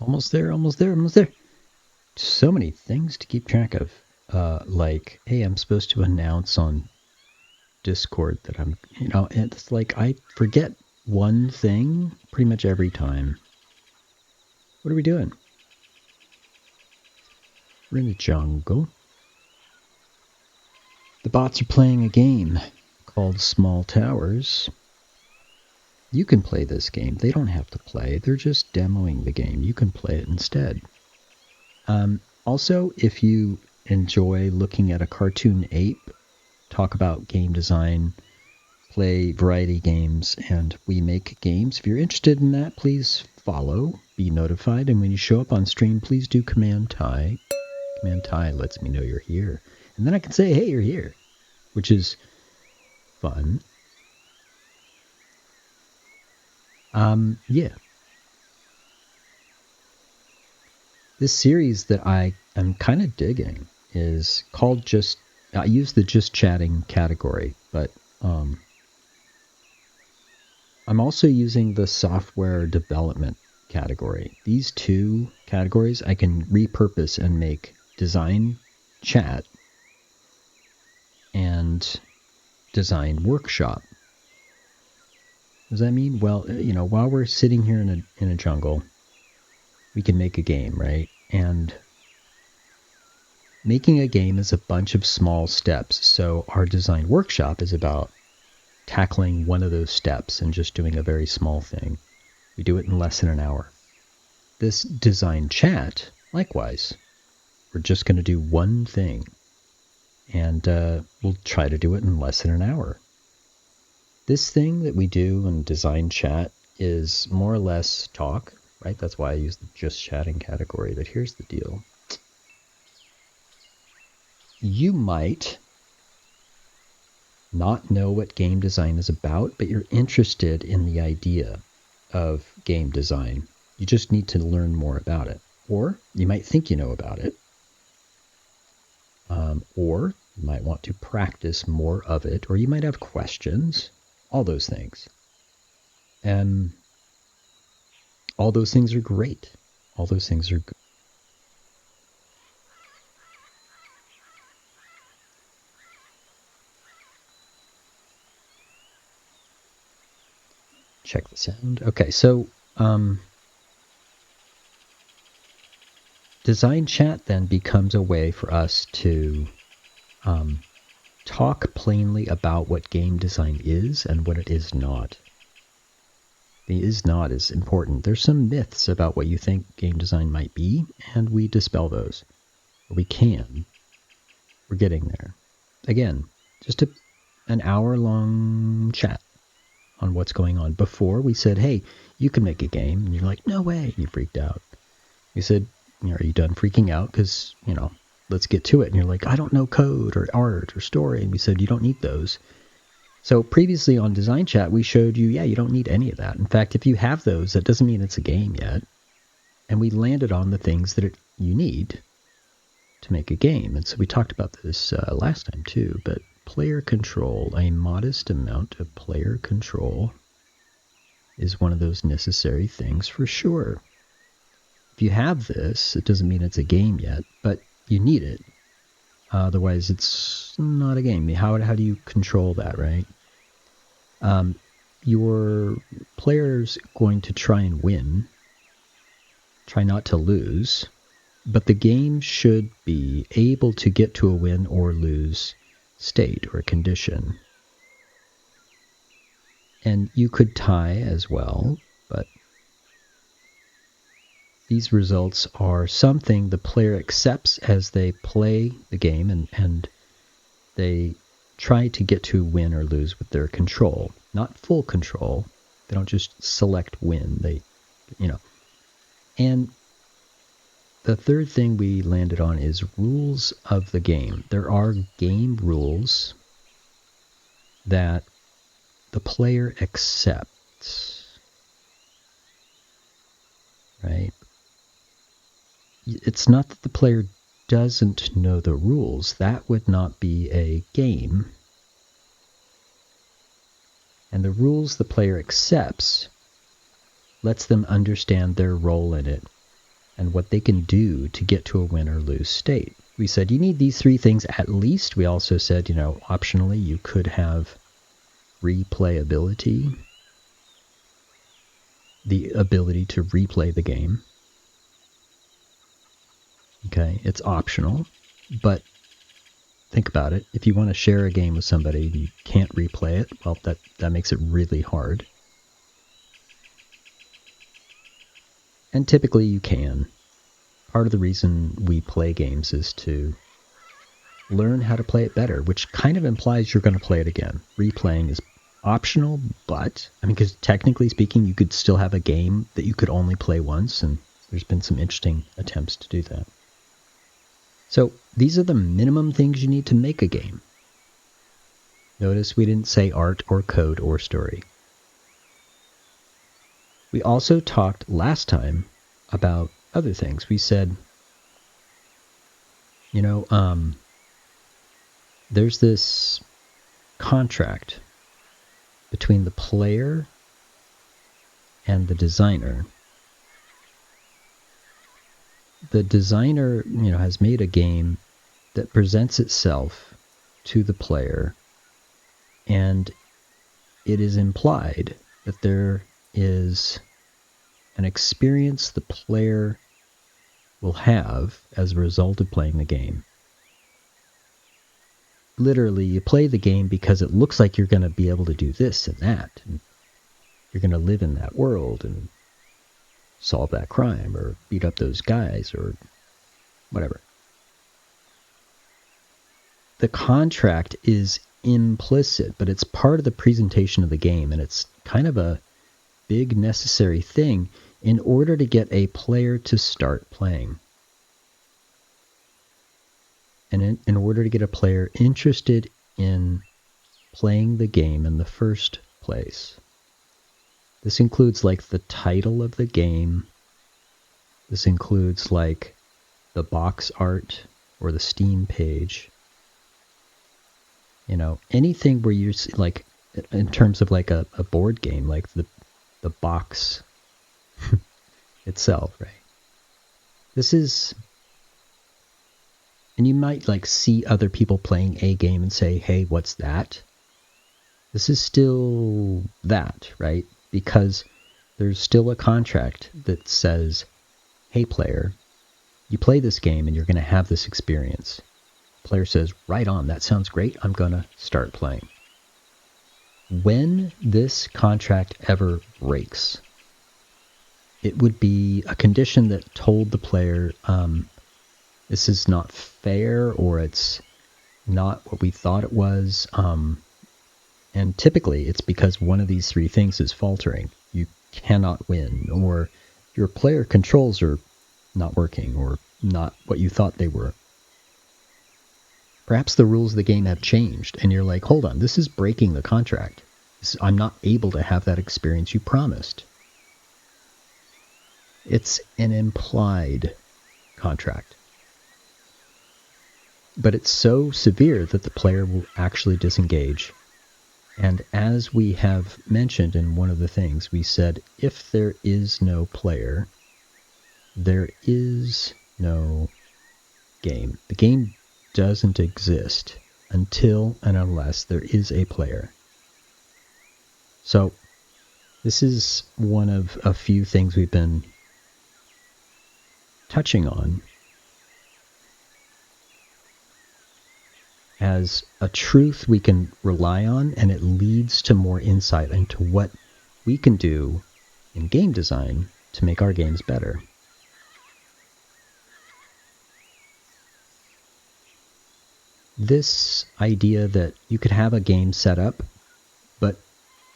Almost there, almost there, almost there. So many things to keep track of. Like, hey, I'm supposed to announce on Discord that I'm, it's like I forget one thing pretty much every time. What are we doing? We're in the jungle. The bots are playing a game called Small Towers. You can play this game. They don't have to play. They're just demoing the game. You can play it instead. Also, if you enjoy looking at a cartoon ape talk about game design, play variety games, and we make games, if you're interested in that, please follow, be notified, and when you show up on stream, please do Command Tie. Command Tie lets me know you're here. And then I can say, hey, you're here, which is fun. Yeah. This series that I am kind of digging is called I use the just chatting category, but I'm also using the software development category. These two categories I can repurpose and make design chat and design workshop. What does that mean? Well, while we're sitting here in a jungle, we can make a game, right? And making a game is a bunch of small steps. So our design workshop is about tackling one of those steps and just doing a very small thing. We do it in less than an hour. This design chat, likewise, we're just going to do one thing, and we'll try to do it in less than an hour. This thing that we do in design chat is more or less talk, right? That's why I use the just chatting category. But here's the deal. You might not know what game design is about, but you're interested in the idea of game design. You just need to learn more about it. Or you might think you know about it. Or you might want to practice more of it, or you might have questions, all those things. And all those things are great. All those things are good. Check the sound. Okay, so design chat then becomes a way for us to talk plainly about what game design is and what it is not. The is not is important. There's some myths about what you think game design might be, and we dispel those. We can. We're getting there. Again, just an hour-long chat on what's going on. Before, we said, hey, you can make a game. And you're like, no way. And you freaked out. We said, are you done freaking out? Because, let's get to it. And you're like, I don't know code or art or story. And we said, you don't need those. So previously on Design Chat, we showed you, you don't need any of that. In fact, if you have those, that doesn't mean it's a game yet. And we landed on the things that you need to make a game. And so we talked about this last time too, but player control, a modest amount of player control is one of those necessary things for sure. If you have this, it doesn't mean it's a game yet, but you need it. Otherwise, it's not a game. How do you control that, right? Your player's going to try and win, try not to lose, but the game should be able to get to a win or lose state or condition. And you could tie as well, but these results are something the player accepts as they play the game, and they try to get to win or lose with their control. Not full control. They don't just select win. And the third thing we landed on is rules of the game. There are game rules that the player accepts, right? It's not that the player doesn't know the rules. That would not be a game. And the rules the player accepts lets them understand their role in it and what they can do to get to a win or lose state. We said you need these 3 things at least. We also said, optionally you could have replayability, the ability to replay the game. Okay, it's optional, but think about it. If you want to share a game with somebody and you can't replay it, well, that makes it really hard. And typically you can. Part of the reason we play games is to learn how to play it better, which kind of implies you're going to play it again. Replaying is optional, but, because technically speaking, you could still have a game that you could only play once, and there's been some interesting attempts to do that. So these are the minimum things you need to make a game. Notice we didn't say art or code or story. We also talked last time about other things. We said, there's this contract between the player and the designer. The designer, has made a game that presents itself to the player, and it is implied that there is an experience the player will have as a result of playing the game. Literally, you play the game because it looks like you're going to be able to do this and that, and you're going to live in that world and solve that crime or beat up those guys or whatever. The contract is implicit, but it's part of the presentation of the game, and it's kind of a big necessary thing in order to get a player to start playing. And in order to get a player interested in playing the game in the first place. This includes like the title of the game. This includes like the box art or the Steam page. Anything where you're like, in terms of like a board game, like the box itself, right? This is, and you might like see other people playing a game and say, hey, what's that? This is still that, right? Because there's still a contract that says, hey, player, you play this game and you're going to have this experience. Player says, right on, that sounds great, I'm going to start playing. When this contract ever breaks, it would be a condition that told the player, this is not fair, or it's not what we thought it was. And typically it's because one of these 3 things is faltering. You cannot win, or your player controls are not working, or not what you thought they were. Perhaps the rules of the game have changed, and you're like, hold on, this is breaking the contract. I'm not able to have that experience you promised. It's an implied contract. But it's so severe that the player will actually disengage. And as we have mentioned in one of the things, we said, if there is no player, there is no game. The game doesn't exist until and unless there is a player. So this is one of a few things we've been touching on as a truth we can rely on, and it leads to more insight into what we can do in game design to make our games better. This idea that you could have a game set up, but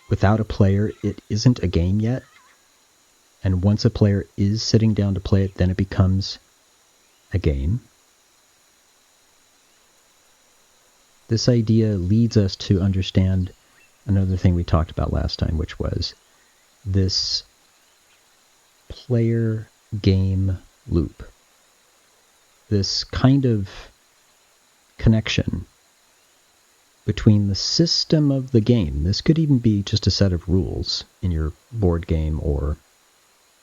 without a player, it isn't a game yet. And once a player is sitting down to play it, then it becomes a game. This idea leads us to understand another thing we talked about last time, which was this player-game loop. This kind of connection between the system of the game. This could even be just a set of rules in your board game or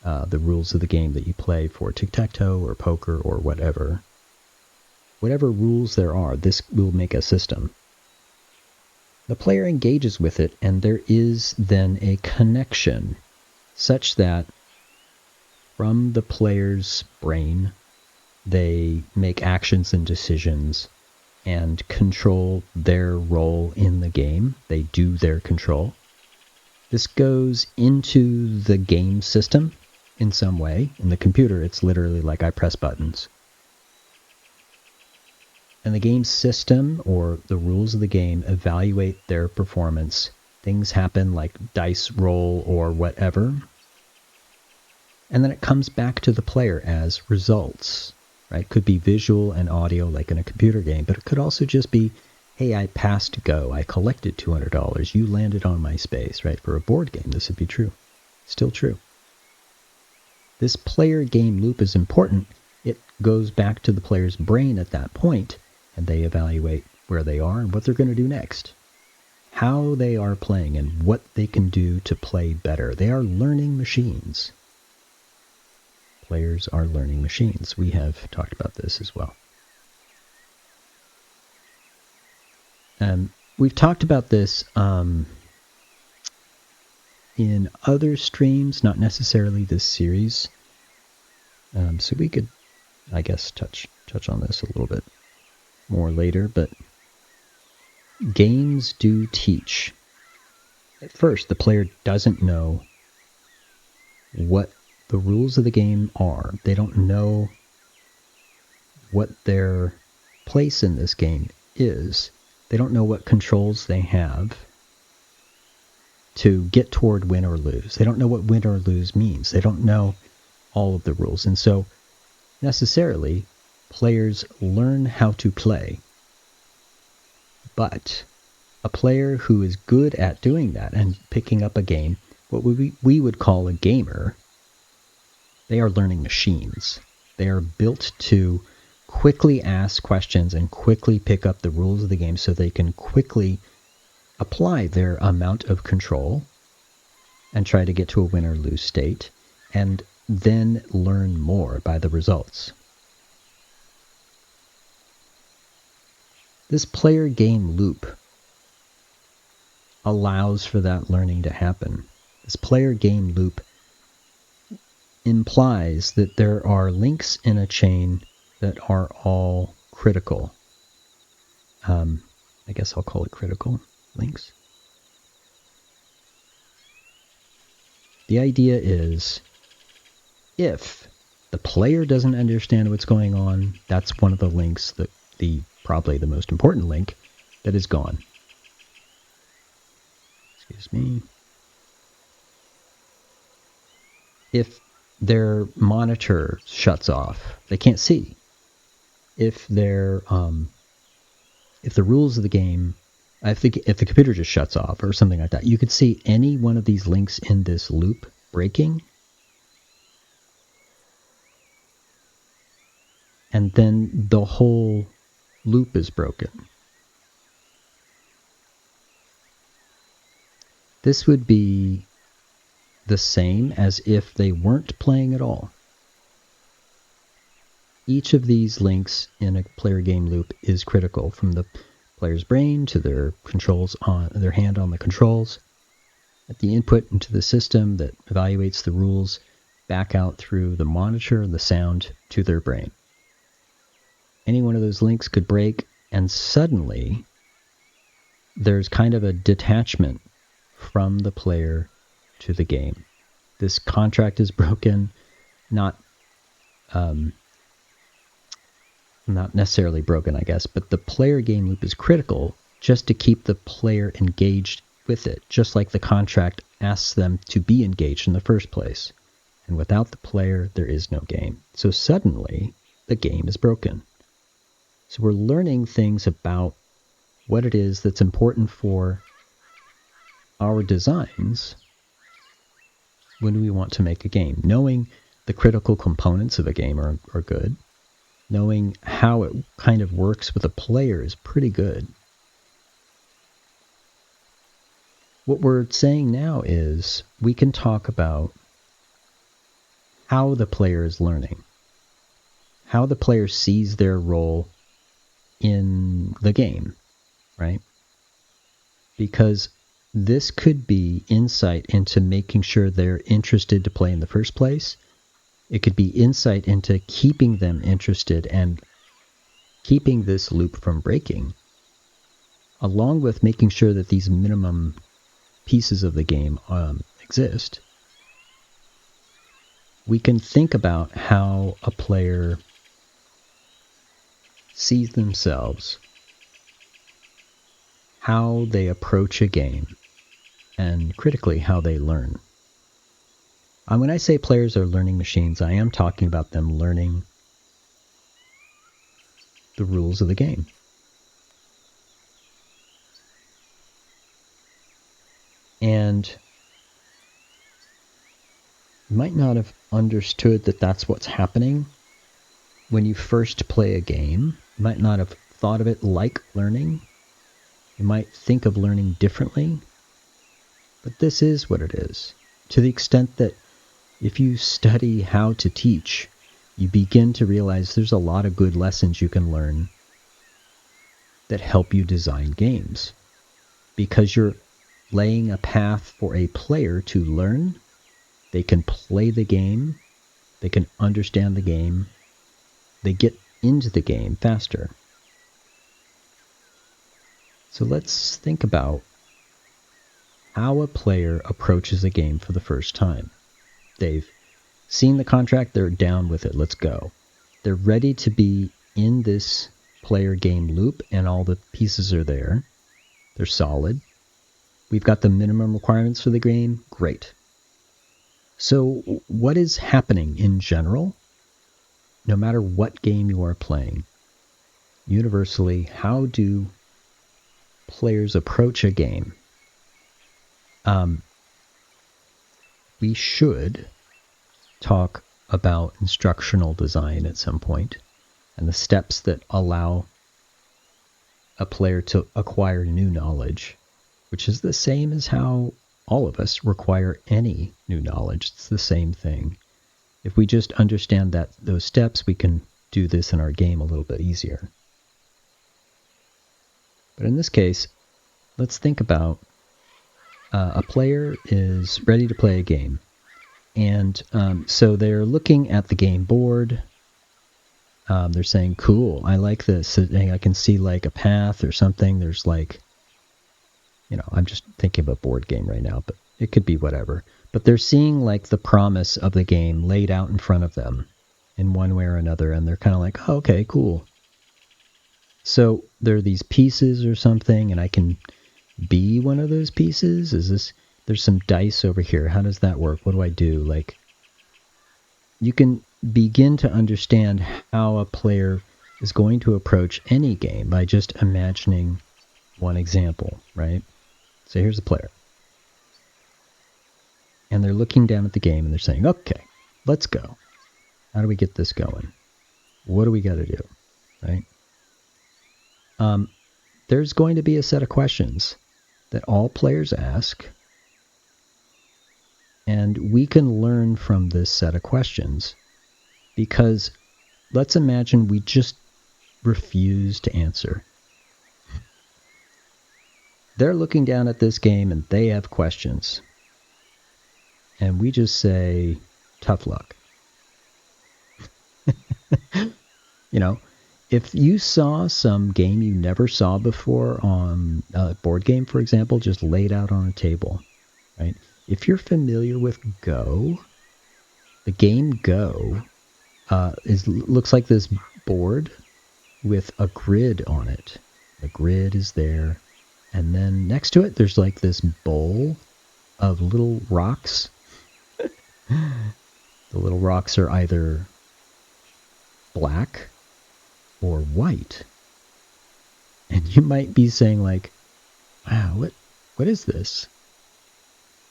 the rules of the game that you play for tic-tac-toe or poker or whatever. Whatever rules there are, this will make a system. The player engages with it, and there is then a connection such that from the player's brain, they make actions and decisions and control their role in the game. They do their control. This goes into the game system in some way. In the computer, it's literally like I press buttons. And the game system, or the rules of the game, evaluate their performance. Things happen like dice roll or whatever. And then it comes back to the player as results. Right? Could be visual and audio like in a computer game, but it could also just be, hey, I passed go. I collected $200. You landed on my space, right? For a board game, this would be true. Still true. This player game loop is important. It goes back to the player's brain at that point, and they evaluate where they are and what they're going to do next. How they are playing and what they can do to play better. They are learning machines. Players are learning machines. We have talked about this as well. We've talked about this in other streams, not necessarily this series. So we could, I guess, touch on this a little bit more later. But games do teach. At first, the player doesn't know what the rules of the game are. They don't know what their place in this game is. They don't know what controls they have to get toward win or lose. They don't know what win or lose means. They don't know all of the rules. And so, necessarily, players learn how to play. But a player who is good at doing that and picking up a game, what we would call a gamer, they are learning machines. They are built to quickly ask questions and quickly pick up the rules of the game so they can quickly apply their amount of control and try to get to a win or lose state, and then learn more by the results. This player game loop allows for that learning to happen. This player game loop implies that there are links in a chain that are all critical. I guess I'll call it critical links. The idea is, if the player doesn't understand what's going on, that's one of the links, that probably the most important link, that is gone. Excuse me. If their monitor shuts off, they can't see. If the rules of the game, if the computer just shuts off or something like that, you could see any one of these links in this loop breaking, and then the whole loop is broken. This would be the same as if they weren't playing at all. Each of these links in a player game loop is critical, from the player's brain to their controls on their hand on the controls, at the input into the system that evaluates the rules, back out through the monitor, the sound, to their brain. Any one of those links could break, and suddenly there's kind of a detachment from the player to the game. This contract is broken, not necessarily broken, I guess, but the player game loop is critical just to keep the player engaged with it, just like the contract asks them to be engaged in the first place. And without the player, there is no game. So suddenly, the game is broken. So we're learning things about what it is that's important for our designs when we want to make a game. Knowing the critical components of a game are good. Knowing how it kind of works with a player is pretty good. What we're saying now is we can talk about how the player is learning, how the player sees their role in the game, right? Because this could be insight into making sure they're interested to play in the first place. It could be insight into keeping them interested and keeping this loop from breaking, along with making sure that these minimum pieces of the game exist. We can think about how a player sees themselves, how they approach a game, and critically, how they learn. When I say players are learning machines, I am talking about them learning the rules of the game. And you might not have understood that that's what's happening when you first play a game. You might not have thought of it like learning. You might think of learning differently. But this is what it is. To the extent that if you study how to teach, you begin to realize there's a lot of good lessons you can learn that help you design games. Because you're laying a path for a player to learn. They can play the game. They can understand the game. They get into the game faster. So let's think about how a player approaches a game for the first time. They've seen the contract, they're down with it, let's go. They're ready to be in this player game loop, and all the pieces are there. They're solid. We've got the minimum requirements for the game, great. So what is happening in general, no matter what game you are playing? Universally, how do players approach a game? We should talk about instructional design at some point and the steps that allow a player to acquire new knowledge, which is the same as how all of us require any new knowledge. It's the same thing. If we just understand those steps, we can do this in our game a little bit easier. But in this case, let's think about a player is ready to play a game. And so they're looking at the game board. They're saying, cool, I like this. I can see like a path or something. There's like, I'm just thinking of a board game right now, but it could be whatever. But they're seeing like the promise of the game laid out in front of them in one way or another. And they're kind of like, oh, okay, cool. So there are these pieces or something, and I can be one of those pieces. There's some dice over here. How does that work? What do I do? Like, you can begin to understand how a player is going to approach any game by just imagining one example, right? So here's a player. And they're looking down at the game and they're saying, okay, let's go. How do we get this going? What do we got to do, right? There's going to be a set of questions that all players ask, and we can learn from this set of questions, because let's imagine we just refuse to answer. They're looking down at this game and they have questions, and we just say, tough luck. If you saw some game you never saw before on a board game, for example, just laid out on a table, right? If you're familiar with Go, the game Go looks like this board with a grid on it. The grid is there, and then next to it, there's like this bowl of little rocks. The little rocks are either black or white. And you might be saying like, wow, what is this?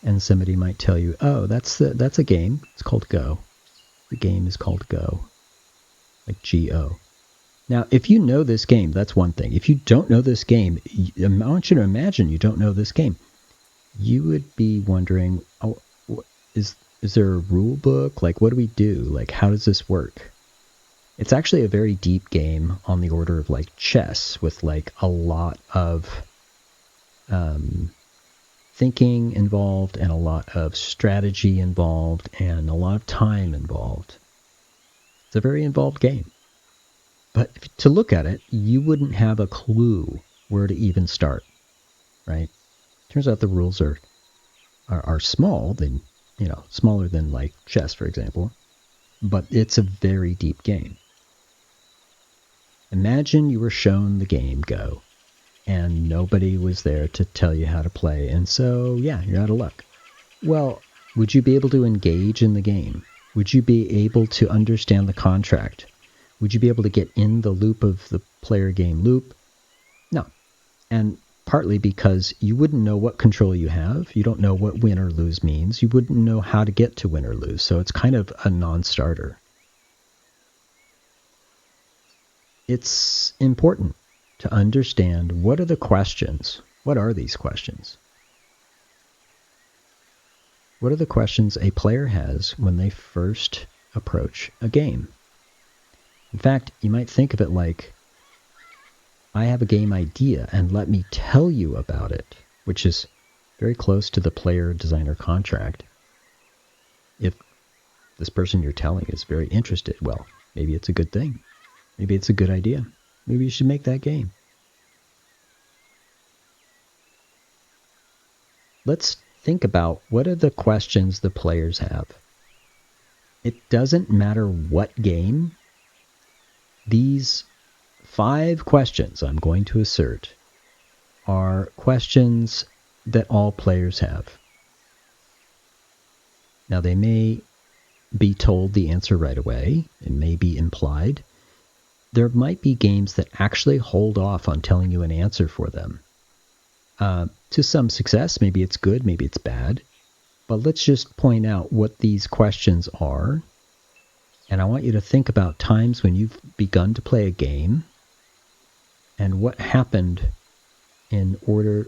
And somebody might tell you, oh, that's a game. It's called Go. The game is called Go. Like G-O. Now, if you know this game, that's one thing. If you don't know this game, I want you to imagine you don't know this game. You would be wondering, oh, Is there a rule book? Like, what do we do? Like, how does this work? It's actually a very deep game on the order of like chess, with like a lot of thinking involved and a lot of strategy involved and a lot of time involved. It's a very involved game. But to look at it, you wouldn't have a clue where to even start, right? Turns out the rules are small, than, smaller than like chess, for example, but it's a very deep game. Imagine you were shown the game Go, and nobody was there to tell you how to play, and so, yeah, you're out of luck. Well, would you be able to engage in the game? Would you be able to understand the contract? Would you be able to get in the loop of the player game loop? No. And partly because you wouldn't know what control you have. You don't know what win or lose means. You wouldn't know how to get to win or lose. So it's kind of a non-starter. It's important to understand, what are the questions? What are these questions? What are the questions a player has when they first approach a game? In fact, you might think of it like, I have a game idea and let me tell you about it, which is very close to the player-designer contract. If this person you're telling is very interested, well, maybe it's a good thing. Maybe it's a good idea. Maybe you should make that game. Let's think about, what are the questions the players have. It doesn't matter what game. These 5 questions I'm going to assert are questions that all players have. Now, they may be told the answer right away. It may be implied. There might be games that actually hold off on telling you an answer for them. To some success, maybe it's good, maybe it's bad. But let's just point out what these questions are. And I want you to think about times when you've begun to play a game and what happened in order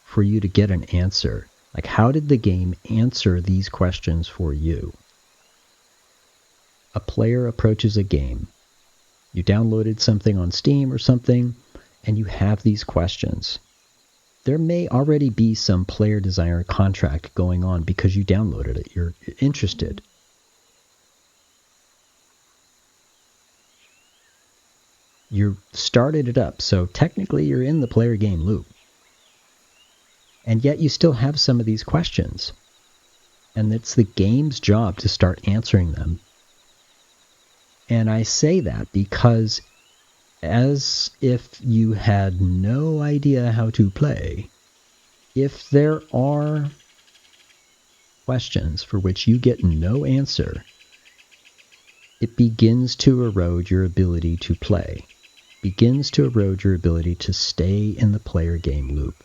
for you to get an answer. Like, how did the game answer these questions for you? A player approaches a game. You downloaded something on Steam or something, and you have these questions. There may already be some player-designer contract going on because you downloaded it. You're interested. You started it up, so technically you're in the player game loop. And yet you still have some of these questions. And it's the game's job to start answering them. And I say that because, as if you had no idea how to play, if there are questions for which you get no answer, it begins to erode your ability to play, begins to erode your ability to stay in the player game loop.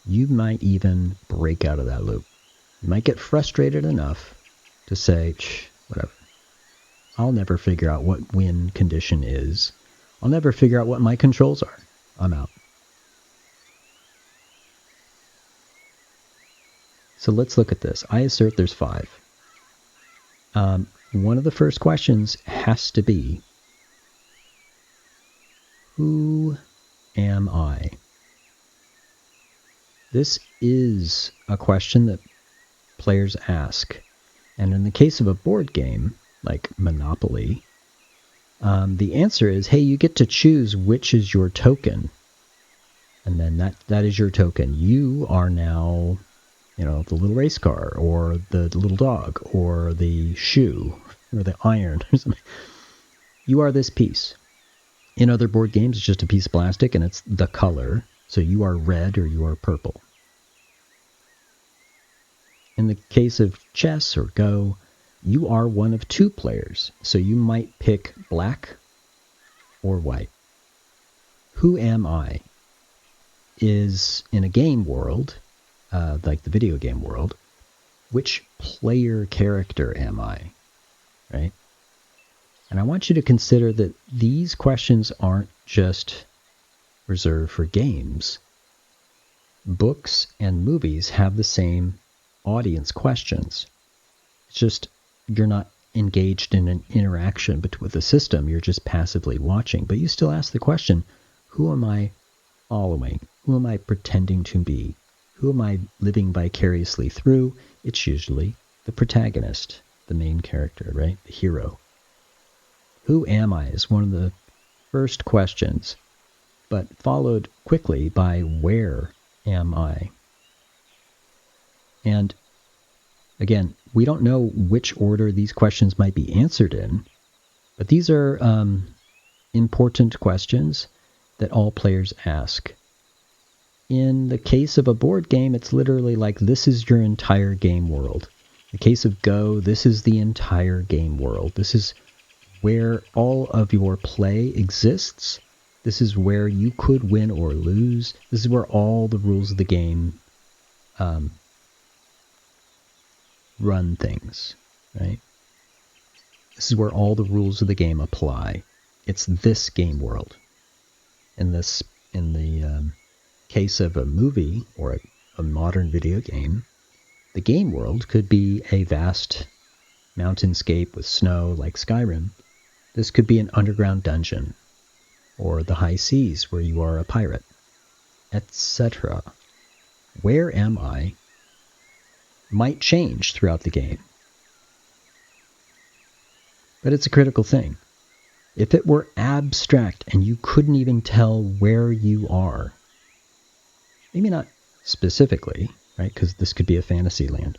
You might even break out of that loop. You might get frustrated enough to say, whatever. I'll never figure out what win condition is. I'll never figure out what my controls are. I'm out. So let's look at this. I assert there's 5. One of the first questions has to be, who am I? This is a question that players ask. And in the case of a board game, like Monopoly, the answer is, hey, you get to choose which is your token. And then that is your token. You are now, the little race car, or the little dog, or the shoe, or the iron, or something. You are this piece. In other board games, it's just a piece of plastic, and it's the color. So you are red or you are purple. In the case of chess or Go, you are one of 2 players. So you might pick black or white. Who am I? Is, in a game world, like the video game world, which player character am I? Right? And I want you to consider that these questions aren't just reserved for games. Books and movies have the same audience questions. It's just you're not engaged in an interaction with the system. You're just passively watching. But you still ask the question, who am I following? Who am I pretending to be? Who am I living vicariously through? It's usually the protagonist, the main character, right? The hero. Who am I is one of the first questions, but followed quickly by where am I? And again, we don't know which order these questions might be answered in, but these are important questions that all players ask. In the case of a board game, it's literally like this is your entire game world. In the case of Go, this is the entire game world. This is where all of your play exists. This is where you could win or lose. This is where all the rules of the game run things, right? This is where all the rules of the game apply. It's this game world. In the case of a movie or a modern video game, the game world could be a vast mountainscape with snow like Skyrim. This could be an underground dungeon, or the high seas where you are a pirate, etc. Where am I might change throughout the game. But it's a critical thing. If it were abstract and you couldn't even tell where you are, maybe not specifically, right, because this could be a fantasy land,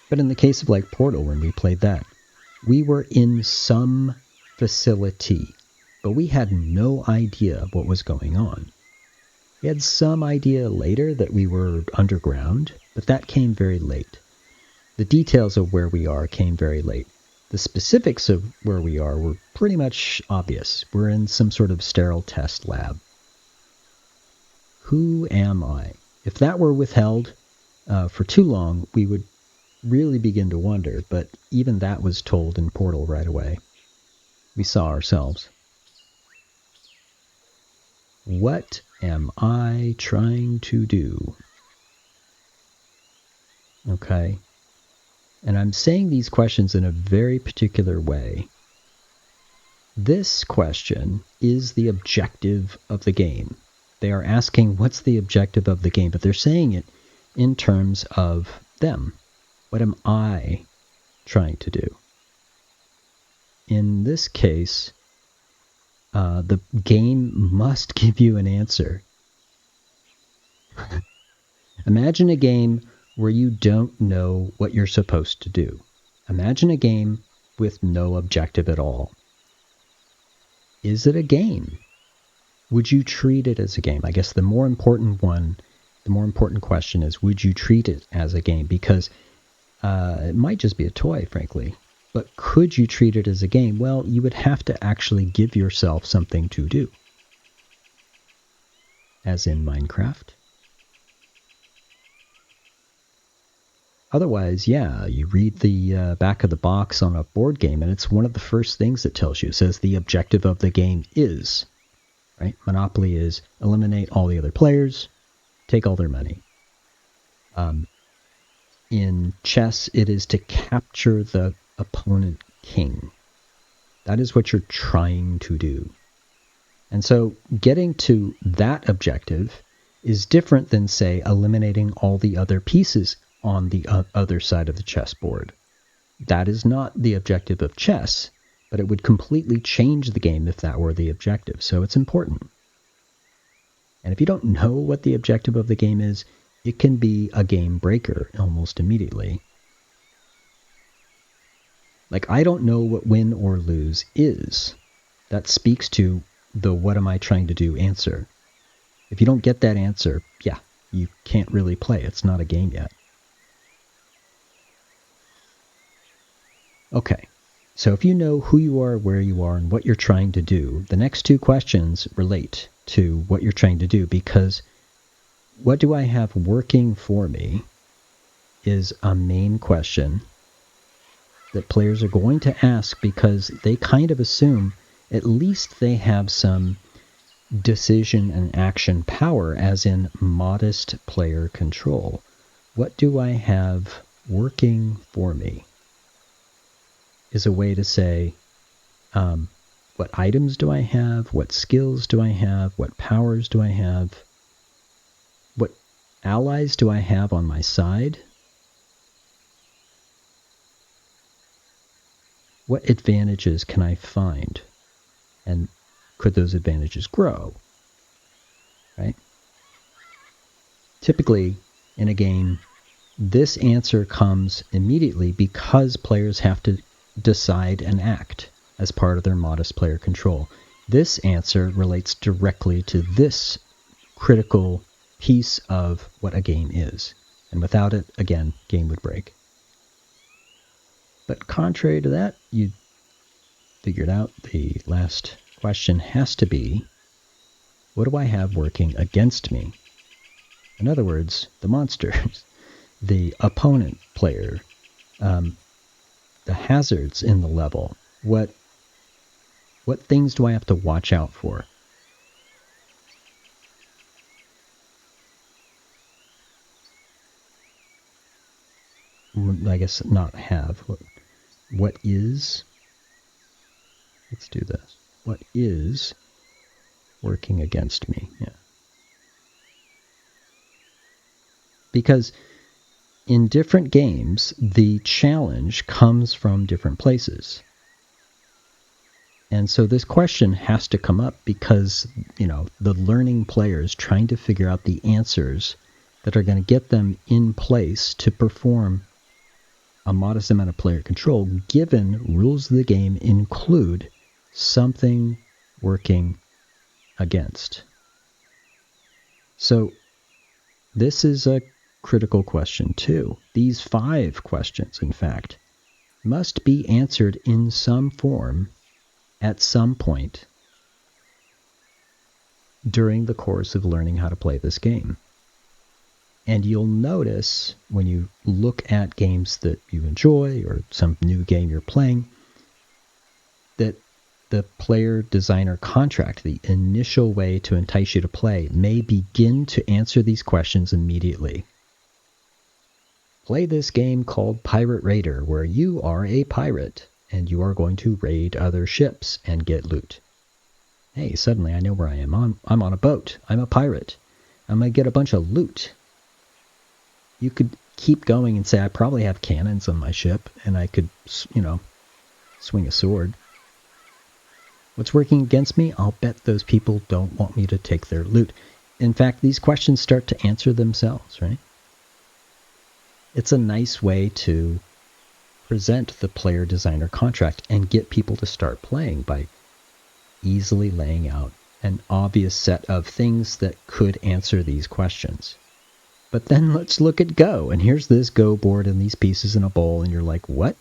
but in the case of like Portal, when we played that, we were in some facility, but we had no idea what was going on. We had some idea later that we were underground, but that came very late. The details of where we are came very late. The specifics of where we are were pretty much obvious. We're in some sort of sterile test lab. Who am I? If that were withheld for too long, we would really begin to wonder, but even that was told in Portal right away. We saw ourselves. What am I trying to do? Okay. And I'm saying these questions in a very particular way. This question is the objective of the game. They are asking what's the objective of the game, but they're saying it in terms of them. What am I trying to do? In this case, the game must give you an answer. Imagine a game where you don't know what you're supposed to do. Imagine a game with no objective at all. Is it a game? Would you treat it as a game? I guess the more important question is, would you treat it as a game? Because it might just be a toy, frankly. But could you treat it as a game? Well, you would have to actually give yourself something to do. As in Minecraft. Otherwise, yeah, you read the back of the box on a board game, and it's one of the first things it tells you. It says the objective of the game is, right? Monopoly is eliminate all the other players, take all their money. In chess, it is to capture the opponent king. That is what you're trying to do. And so getting to that objective is different than, say, eliminating all the other pieces on the other side of the chessboard. That is not the objective of chess, but it would completely change the game if that were the objective. So it's important. And if you don't know what the objective of the game is, it can be a game breaker almost immediately. Like, I don't know what win or lose is. That speaks to the what am I trying to do answer. If you don't get that answer, yeah, you can't really play. It's not a game yet. Okay, so if you know who you are, where you are, and what you're trying to do, the next two questions relate to what you're trying to do, because what do I have working for me is a main question that players are going to ask because they kind of assume at least they have some decision and action power, as in modest player control. What do I have working for me? is a way to say, what items do I have? What skills do I have? What powers do I have? What allies do I have on my side? What advantages can I find? And could those advantages grow? Right? Typically, in a game, this answer comes immediately because players have to decide and act as part of their modest player control. This answer relates directly to this critical piece of what a game is. And without it, again, game would break. But contrary to that, you figured out the last question has to be, what do I have working against me? In other words, the monsters, the opponent player, the hazards in the level. What things do I have to watch out for? I guess not have. What is? Let's do this. What is working against me? Yeah. Because in different games, the challenge comes from different places. And so this question has to come up because, the learning player is trying to figure out the answers that are going to get them in place to perform a modest amount of player control, given rules of the game include something working against. So this is a critical question too. These 5 questions, in fact, must be answered in some form at some point during the course of learning how to play this game. And you'll notice when you look at games that you enjoy or some new game you're playing that the player designer contract, the initial way to entice you to play, may begin to answer these questions immediately. Play this game called Pirate Raider, where you are a pirate and you are going to raid other ships and get loot. Hey, suddenly I know where I am. I'm on a boat. I'm a pirate. I'm going to get a bunch of loot. You could keep going and say, I probably have cannons on my ship, and I could, swing a sword. What's working against me? I'll bet those people don't want me to take their loot. In fact, these questions start to answer themselves, right? It's a nice way to present the player designer contract and get people to start playing by easily laying out an obvious set of things that could answer these questions. But then let's look at Go, and here's this Go board and these pieces in a bowl, and you're like, what?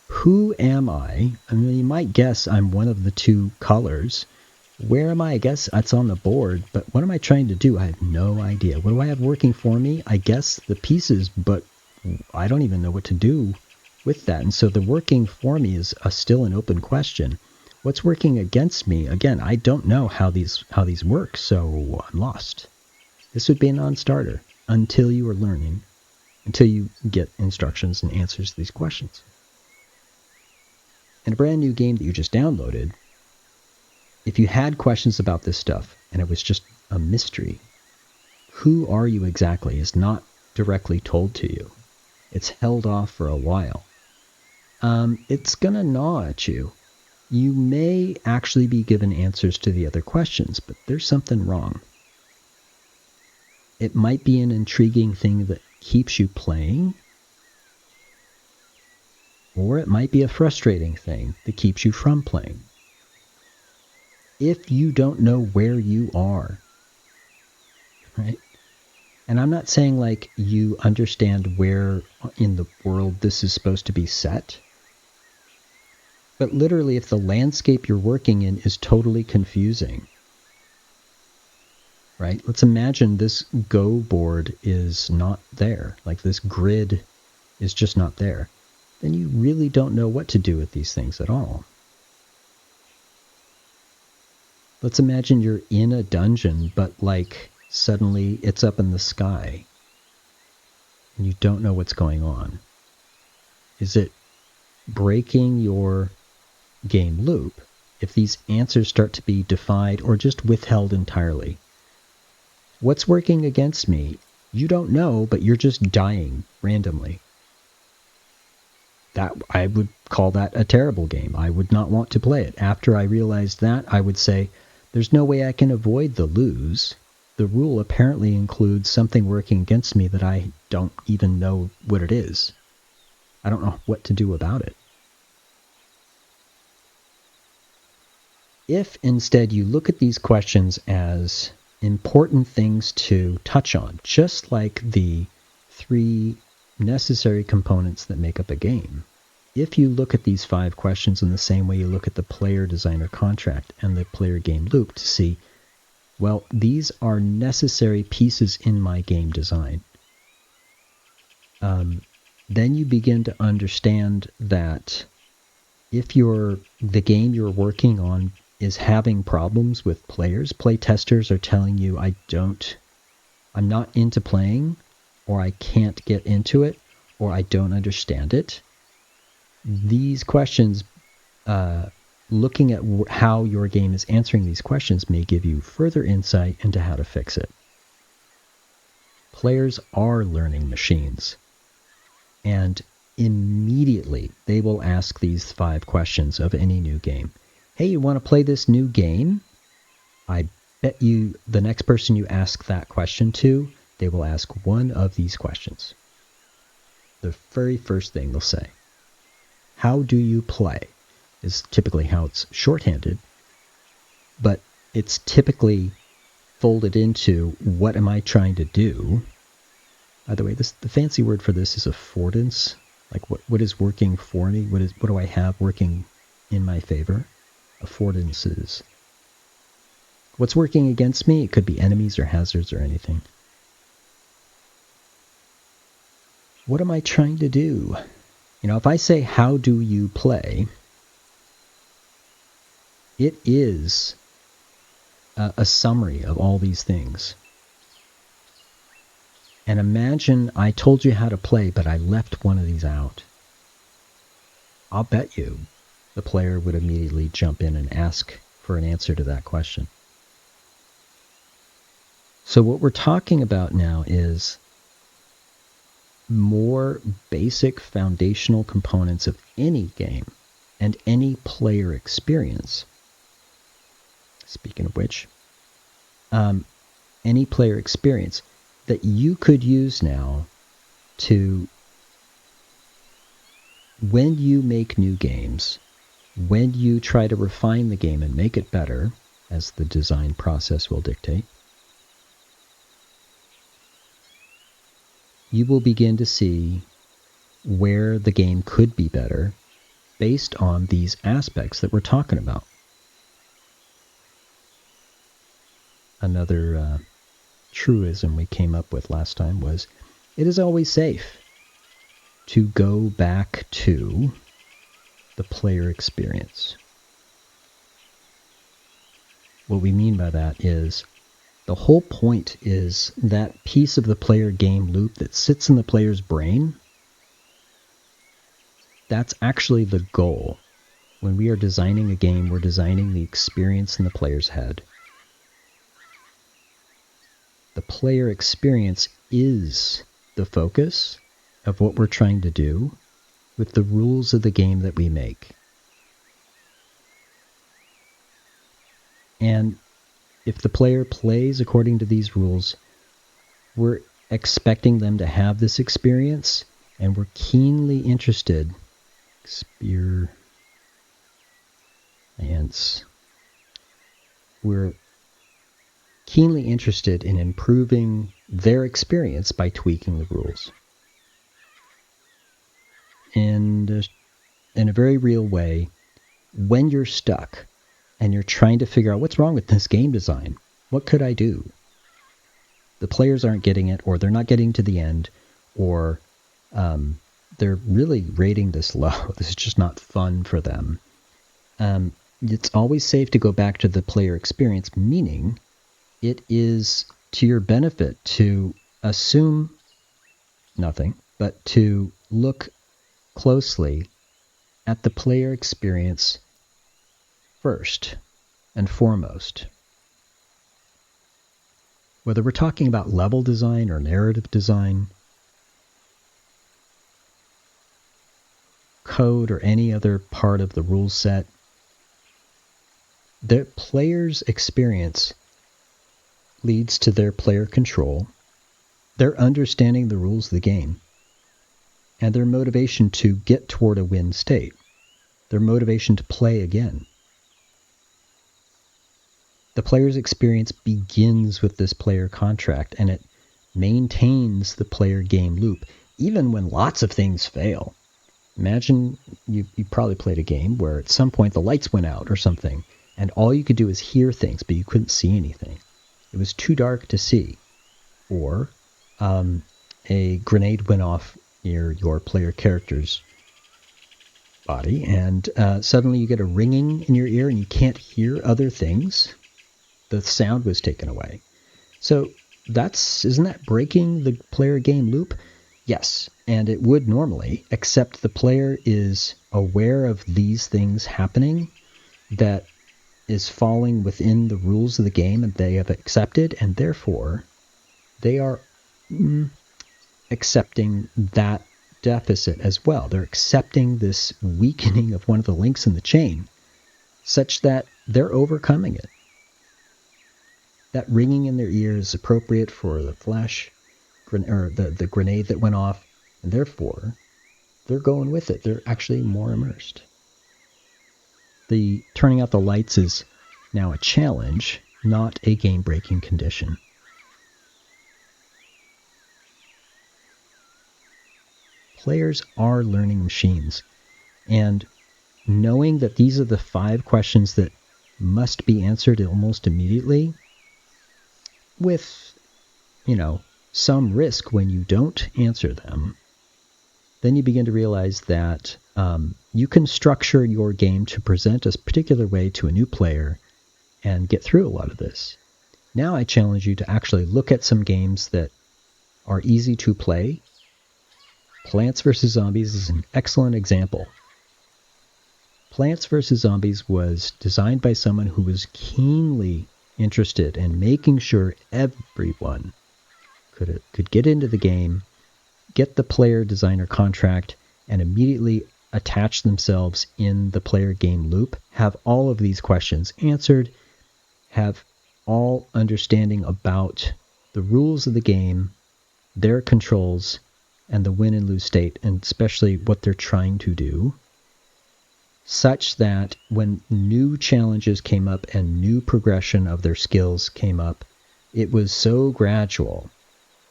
Who am I? I mean, you might guess I'm one of the 2 colors. Where am I? I guess it's on the board, but what am I trying to do? I have no idea. What do I have working for me? I guess the pieces, but I don't even know what to do with that. And so the working for me is still an open question. What's working against me? Again, I don't know how these work, so I'm lost. This would be a non-starter until you are learning, until you get instructions and answers to these questions. In a brand new game that you just downloaded, if you had questions about this stuff and it was just a mystery, who are you exactly is not directly told to you. It's held off for a while. It's going to gnaw at you. You may actually be given answers to the other questions, but there's something wrong. It might be an intriguing thing that keeps you playing, or it might be a frustrating thing that keeps you from playing. If you don't know where you are, right? And I'm not saying like you understand where in the world this is supposed to be set, but literally if the landscape you're working in is totally confusing, right? Let's imagine this Go board is not there, like this grid is just not there. Then you really don't know what to do with these things at all. Let's imagine you're in a dungeon, but like suddenly it's up in the sky and you don't know what's going on. Is it breaking your game loop if these answers start to be defied or just withheld entirely. What's working against me? You don't know, but you're just dying randomly. That I would call that a terrible game. I would not want to play it. After I realized that, I would say, there's no way I can avoid the lose. The rule apparently includes something working against me that I don't even know what it is. I don't know what to do about it. If instead you look at these questions as important things to touch on, just like the 3 necessary components that make up a game, if you look at these 5 questions in the same way you look at the player designer contract and the player game loop to see, well, these are necessary pieces in my game design, then you begin to understand that if the game you're working on is having problems with players, play testers are telling you, I'm not into playing, or I can't get into it, or I don't understand it. These questions, looking at how your game is answering these questions may give you further insight into how to fix it. Players are learning machines, and immediately they will ask these 5 questions of any new game. Hey, you want to play this new game? I bet you the next person you ask that question to, they will ask one of these questions. The very first thing they'll say, how do you play? Is typically how it's shorthanded, but it's typically folded into what am I trying to do? By the way, the fancy word for this is affordance. Like what is working for me? What do I have working in my favor? Affordances. What's working against me? It could be enemies or hazards or anything. What am I trying to do? If I say, how do you play? It is a summary of all these things. And imagine I told you how to play, but I left one of these out. I'll bet you the player would immediately jump in and ask for an answer to that question. So what we're talking about now is more basic foundational components of any game and any player experience. Speaking of which, any player experience that you could use now to, when you make new games, when you try to refine the game and make it better, as the design process will dictate, you will begin to see where the game could be better based on these aspects that we're talking about. Another truism we came up with last time was, it is always safe to go back to the player experience. What we mean by that is, the whole point is that piece of the player game loop that sits in the player's brain, that's actually the goal. When we are designing a game, we're designing the experience in the player's head. The player experience is the focus of what we're trying to do with the rules of the game that we make. And if the player plays according to these rules, we're expecting them to have this experience, and we're keenly interested. We're keenly interested in improving their experience by tweaking the rules. And in a very real way, when you're stuck and you're trying to figure out what's wrong with this game design, what could I do? The players aren't getting it, or they're not getting to the end, or they're really rating this low. This is just not fun for them. It's always safe to go back to the player experience, meaning it is to your benefit to assume nothing, but to look closely at the player experience first and foremost. Whether we're talking about level design or narrative design, code, or any other part of the rule set, the player's experience leads to their player control, their understanding the rules of the game, and their motivation to get toward a win state, their motivation to play again. The player's experience begins with this player contract, and it maintains the player game loop, even when lots of things fail. Imagine you probably played a game where at some point the lights went out or something, and all you could do is hear things, but you couldn't see anything. It was too dark to see. Or a grenade went off near your player character's body, and suddenly you get a ringing in your ear and you can't hear other things. The sound was taken away. So isn't that breaking the player game loop? Yes, and it would normally, except the player is aware of these things happening that is falling within the rules of the game and they have accepted, and therefore they are accepting that deficit as well. They're accepting this weakening of one of the links in the chain such that they're overcoming it. That ringing in their ear is appropriate for the flash or the grenade that went off, and therefore they're going with it. They're actually more immersed. The turning out the lights is now a challenge, not a game-breaking condition. Players are learning machines, and knowing that these are the 5 questions that must be answered almost immediately, with, some risk when you don't answer them, then you begin to realize that you can structure your game to present a particular way to a new player and get through a lot of this. Now I challenge you to actually look at some games that are easy to play. Plants vs. Zombies is an excellent example. Plants vs. Zombies was designed by someone who was keenly interested in making sure everyone could get into the game, get the player designer contract, and immediately attach themselves in the player game loop, have all of these questions answered, have all understanding about the rules of the game, their controls, and the win and lose state, and especially what they're trying to do, such that when new challenges came up and new progression of their skills came up, it was so gradual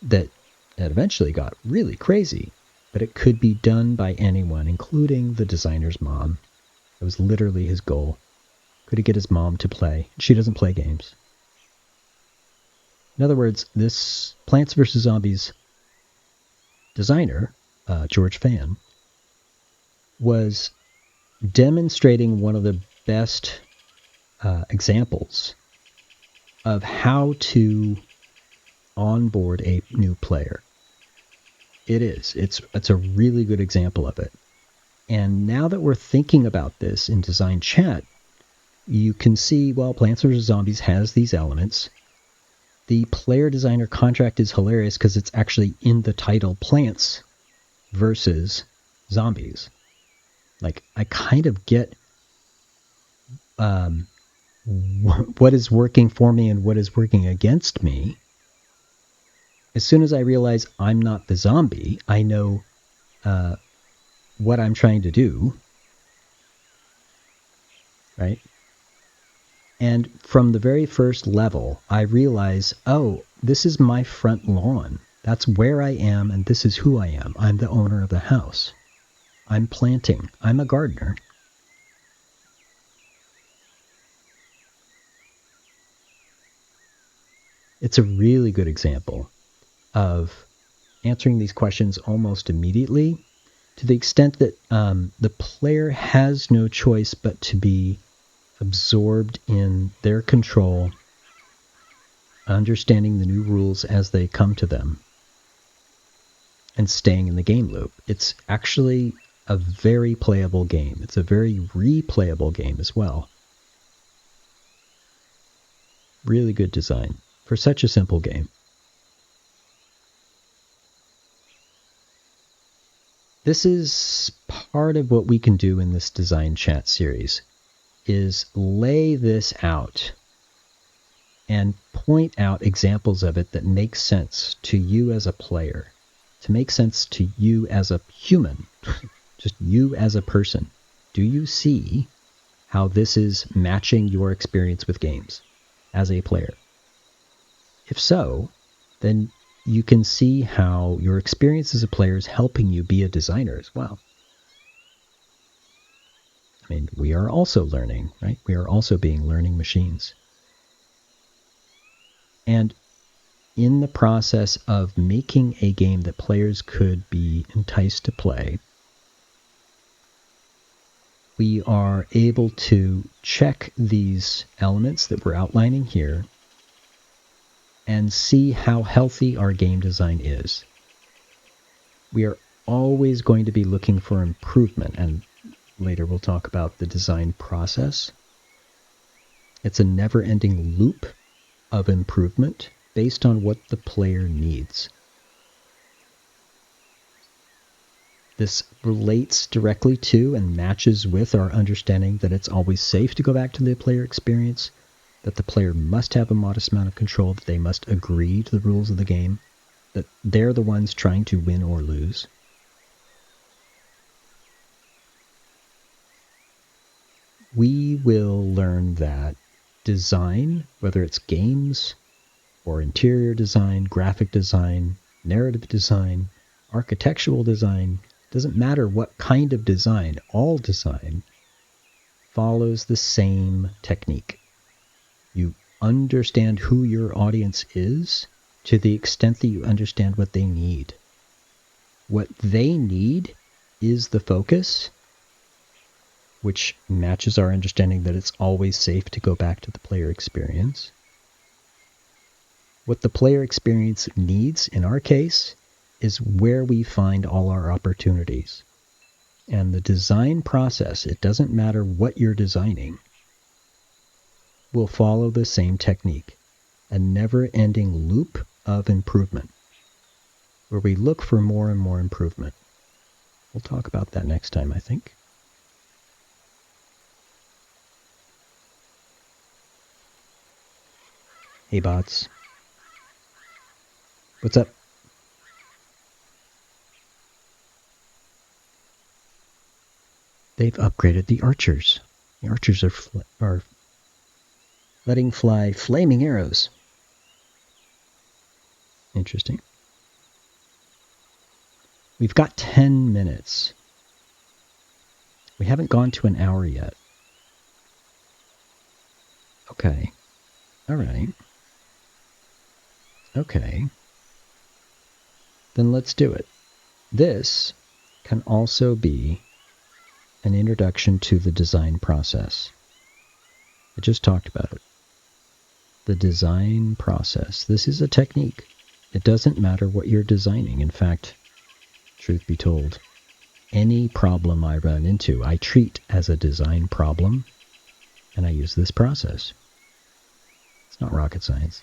that it eventually got really crazy, but it could be done by anyone, including the designer's mom. It was literally his goal. Could he get his mom to play? She doesn't play games. In other words, this Plants vs. Zombies designer, George Fan, was demonstrating one of the best examples of how to onboard a new player. It's a really good example of it. And now that we're thinking about this in design chat, you can see, well, Plants vs. Zombies has these elements. The player designer contract is hilarious because it's actually in the title, Plants versus Zombies. Like, I kind of get what is working for me and what is working against me. As soon as I realize I'm not the zombie, I know what I'm trying to do, right? And from the very first level, I realize, oh, this is my front lawn. That's where I am, and this is who I am. I'm the owner of the house. I'm planting. I'm a gardener. It's a really good example of answering these questions almost immediately, to the extent that the player has no choice but to be absorbed in their control, understanding the new rules as they come to them, and staying in the game loop. It's actually a very playable game. It's a very replayable game as well. Really good design for such a simple game. This is part of what we can do in this design chat series, is lay this out and point out examples of it that make sense to you as a player, to make sense to you as a human, just you as a person. Do you see how this is matching your experience with games as a player? If so, then you can see how your experience as a player is helping you be a designer as well. I mean, we are also learning, right? We are also being learning machines. And in the process of making a game that players could be enticed to play, we are able to check these elements that we're outlining here and see how healthy our game design is. We are always going to be looking for improvement, and later we'll talk about the design process. It's a never-ending loop of improvement based on what the player needs. This relates directly to and matches with our understanding that it's always safe to go back to the player experience, that the player must have a modest amount of control, that they must agree to the rules of the game, that they're the ones trying to win or lose. We will learn that design, whether it's games or interior design, graphic design, narrative design, architectural design, doesn't matter what kind of design, all design follows the same technique. You understand who your audience is to the extent that you understand what they need. What they need is the focus, which matches our understanding that it's always safe to go back to the player experience. What the player experience needs, in our case, is where we find all our opportunities. And the design process, it doesn't matter what you're designing, will follow the same technique, a never-ending loop of improvement, where we look for more and more improvement. We'll talk about that next time, I think. Hey, bots. What's up? They've upgraded the archers. The archers are letting fly flaming arrows. Interesting. We've got 10 minutes. We haven't gone to an hour yet. Okay. All right. Okay. Then let's do it. This can also be an introduction to the design process. I just talked about it. The design process. This is a technique. It doesn't matter what you're designing. In fact, truth be told, any problem I run into, I treat as a design problem, and I use this process. It's not rocket science,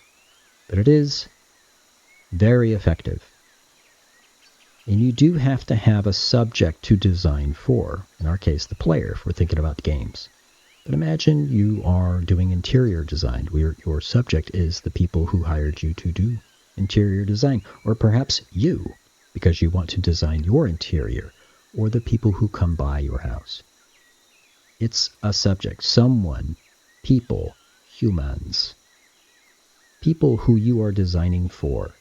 but it is very effective. And you do have to have a subject to design for, in our case, the player, if we're thinking about games. But imagine you are doing interior design, where your subject is the people who hired you to do interior design, or perhaps you, because you want to design your interior, or the people who come by your house. It's a subject, someone, people, humans, people who you are designing for.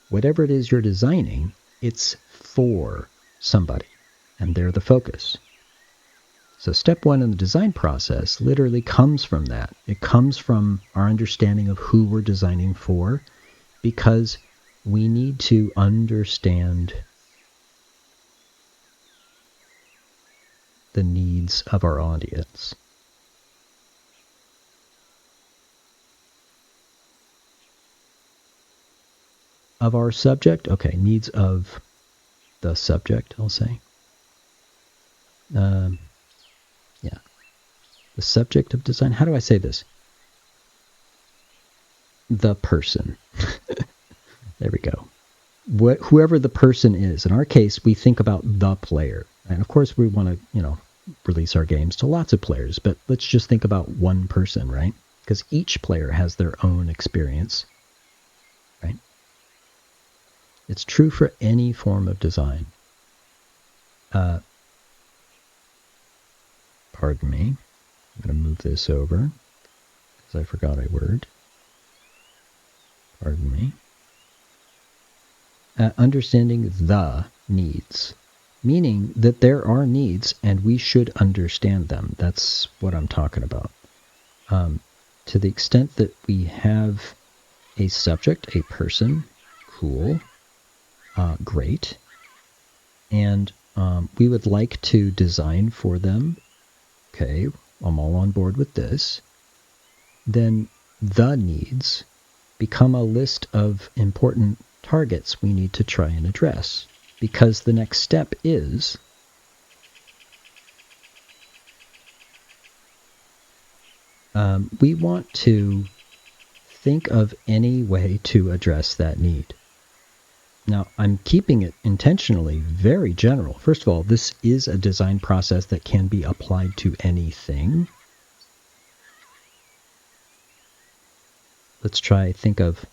Whatever it is you're designing, it's for somebody, and they're the focus. So step one in the design process literally comes from that. It comes from our understanding of who we're designing for, because we need to understand the needs of our audience. Of our subject, okay, needs of the subject, I'll say. Yeah. The subject of design. How do I say this? The person. There we go. Whoever the person is. In our case, we think about the player. And of course, we want to, release our games to lots of players, but let's just think about one person, right? Because each player has their own experience, right? It's true for any form of design. Pardon me. I'm going to move this over because I forgot a word. Pardon me. Understanding the needs, meaning that there are needs and we should understand them. That's what I'm talking about. To the extent that we have a subject, a person, cool, great, and we would like to design for them, okay, I'm all on board with this, then the needs become a list of important targets we need to try and address. Because the next step is we want to think of any way to address that need. Now, I'm keeping it intentionally very general. First of all, this is a design process that can be applied to anything. Let's try think of,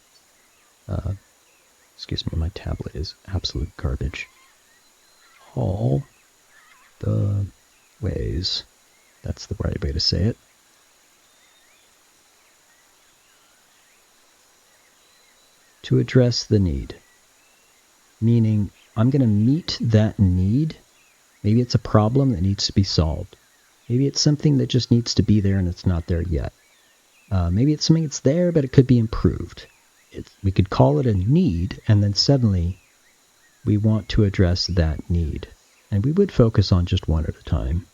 excuse me, my tablet is absolute garbage. All the ways, that's the right way to say it, to address the need. Meaning, I'm going to meet that need. Maybe it's a problem that needs to be solved. Maybe it's something that just needs to be there and it's not there yet. Maybe it's something that's there, but it could be improved. We could call it a need, and then suddenly we want to address that need. And we would focus on just one at a time.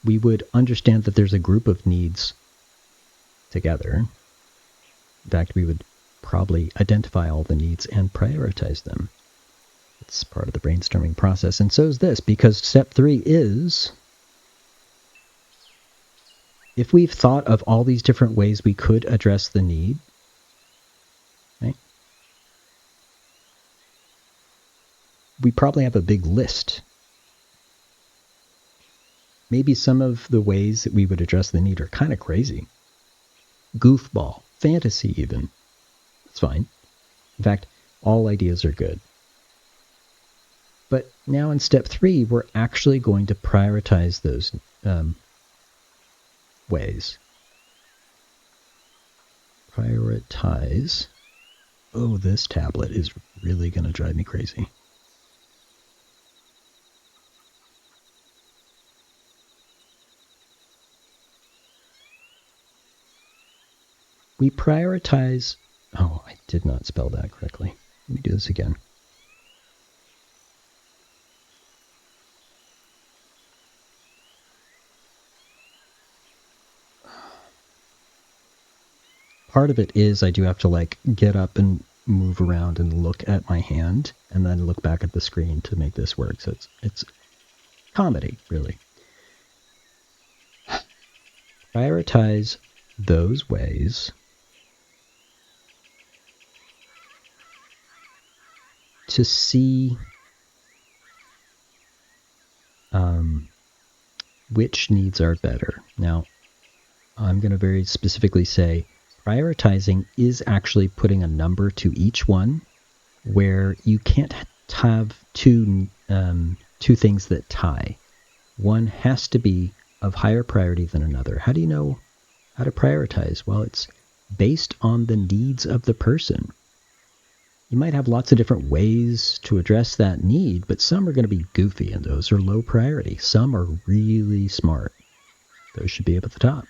We would understand that there's a group of needs together. In fact, we would probably identify all the needs and prioritize them. It's part of the brainstorming process. And so is this, because step 3 is, if we've thought of all these different ways we could address the need, right, we probably have a big list. Maybe some of the ways that we would address the need are kind of crazy. Goofball, fantasy even. That's fine. In fact, all ideas are good. But now in step 3, we're actually going to prioritize those ways. Prioritize. Oh, this tablet is really going to drive me crazy. We prioritize. Oh, I did not spell that correctly. Let me do this again. Part of it is I do have to get up and move around and look at my hand and then look back at the screen to make this work. So it's comedy, really. Prioritize those ways to see which needs are better. Now, I'm going to very specifically say prioritizing is actually putting a number to each one, where you can't have two things that tie. One has to be of higher priority than another. How do you know how to prioritize? Well, it's based on the needs of the person. You might have lots of different ways to address that need, but some are going to be goofy and those are low priority. Some are really smart. Those should be up at the top.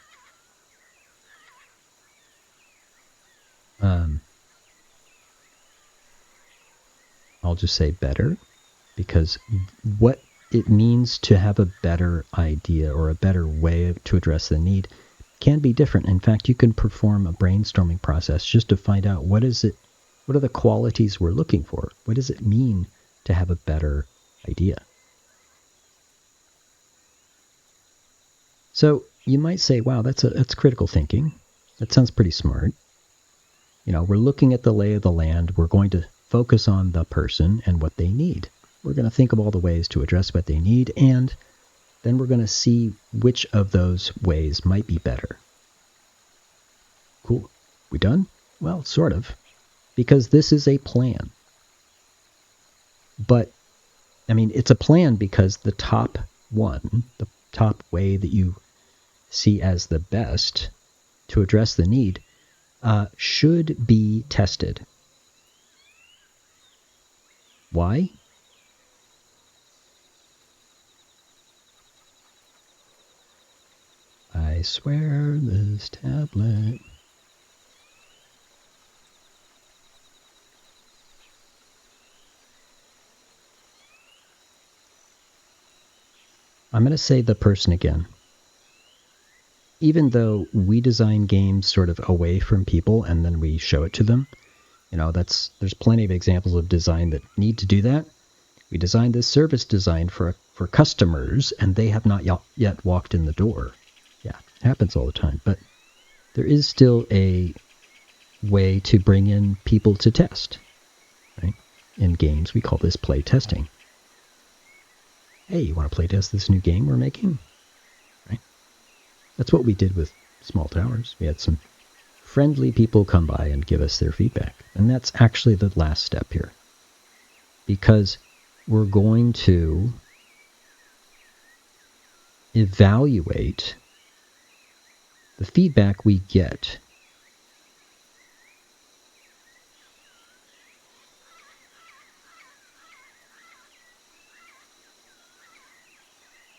I'll just say better, because what it means to have a better idea or a better way to address the need can be different. In fact, you can perform a brainstorming process just to find out what are the qualities we're looking for? What does it mean to have a better idea? So you might say, wow, that's critical thinking. That sounds pretty smart. We're looking at the lay of the land. We're going to focus on the person and what they need. We're going to think of all the ways to address what they need, and then we're going to see which of those ways might be better. Cool. We done? Well, sort of. Because this is a plan. But, it's a plan because the top one, the top way that you see as the best to address the need, should be tested. Why? I swear this tablet. I'm going to say the person again. Even though we design games sort of away from people and then we show it to them, there's plenty of examples of design that need to do that. We designed this service design for customers, and they have not yet walked in the door. Yeah, it happens all the time. But there is still a way to bring in people to test. Right? In games, we call this play testing. Hey, you want to play test this new game we're making? Right? That's what we did with Small Towers. We had some friendly people come by and give us their feedback. And that's actually the last step here. Because we're going to evaluate the feedback we get.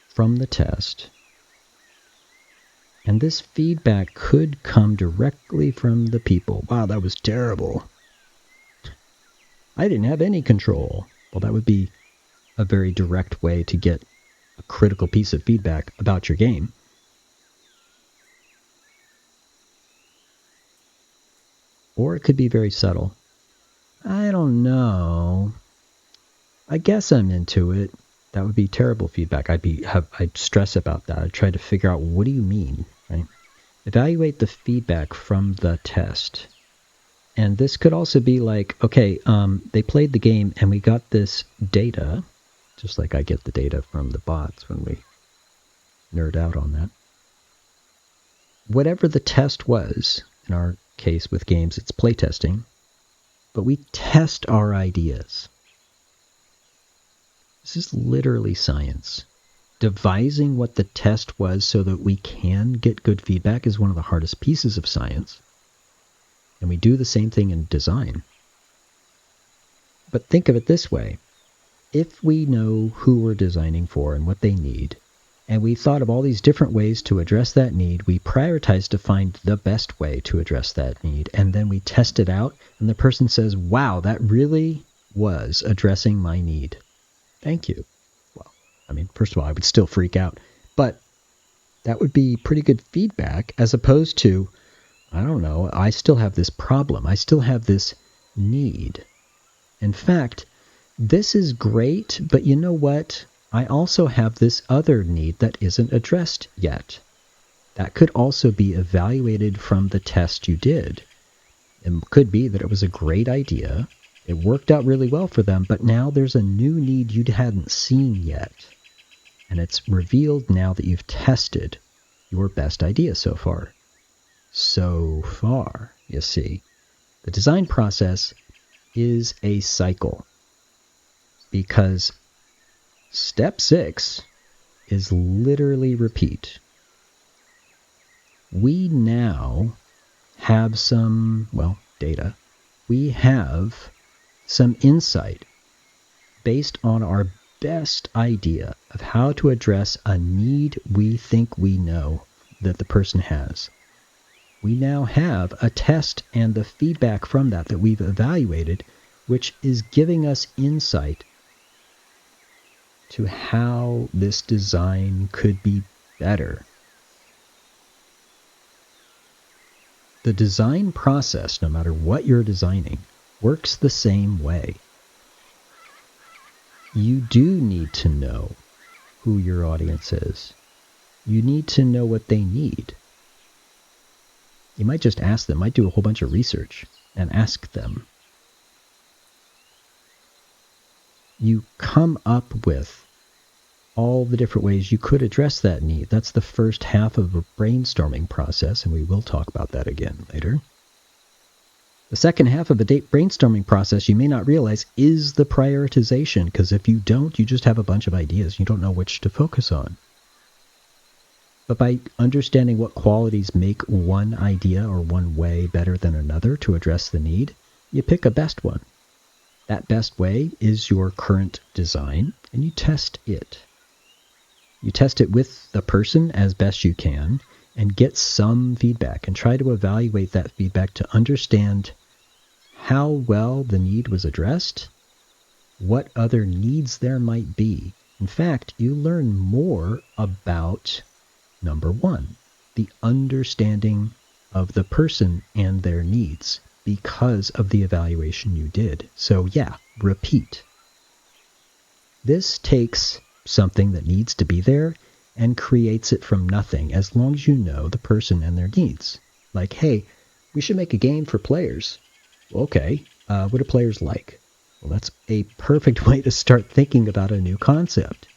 From the test. And this feedback could come directly from the people. Wow, that was terrible. I didn't have any control. Well, that would be a very direct way to get a critical piece of feedback about your game. Or it could be very subtle. I don't know. I guess I'm into it. That would be terrible feedback. I'd stress about that. I'd try to figure out, what do you mean, right? Evaluate the feedback from the test. And this could also be like, okay, they played the game and we got this data, just like I get the data from the bots when we nerd out on that. Whatever the test was, in our case with games, it's playtesting, but we test our ideas. This is literally science. Devising what the test was so that we can get good feedback is one of the hardest pieces of science. And we do the same thing in design. But think of it this way. If we know who we're designing for and what they need, and we thought of all these different ways to address that need, we prioritize to find the best way to address that need, and then we test it out, and the person says, wow, that really was addressing my need. Thank you. Well, first of all, I would still freak out, but that would be pretty good feedback as opposed to, I don't know, I still have this problem. I still have this need. In fact, this is great, but you know what? I also have this other need that isn't addressed yet. That could also be evaluated from the test you did. It could be that it was a great idea. It worked out really well for them, but now there's a new need you hadn't seen yet. And it's revealed now that you've tested your best idea so far. So far, you see. The design process is a cycle. Because step 6 is literally repeat. We now have some, data. We have some insight based on our best idea of how to address a need we think we know that the person has. We now have a test and the feedback from that we've evaluated, which is giving us insight to how this design could be better. The design process, no matter what you're designing, works the same way. You do need to know who your audience is. You need to know what they need. You might just ask them, might do a whole bunch of research and ask them. You come up with all the different ways you could address that need. That's the first half of a brainstorming process, and we will talk about that again later. The second half of a brainstorming process, you may not realize, is the prioritization, because if you don't, you just have a bunch of ideas. You don't know which to focus on. But by understanding what qualities make one idea or one way better than another to address the need, you pick a best one. That best way is your current design, and you test it. You test it with the person as best you can and get some feedback and try to evaluate that feedback to understand how well the need was addressed, what other needs there might be. In fact, you learn more about, number one, the understanding of the person and their needs because of the evaluation you did. So yeah, repeat. This takes something that needs to be there and creates it from nothing, as long as you know the person and their needs. Like, hey, we should make a game for players. Okay, what do players like? Well, that's a perfect way to start thinking about a new concept.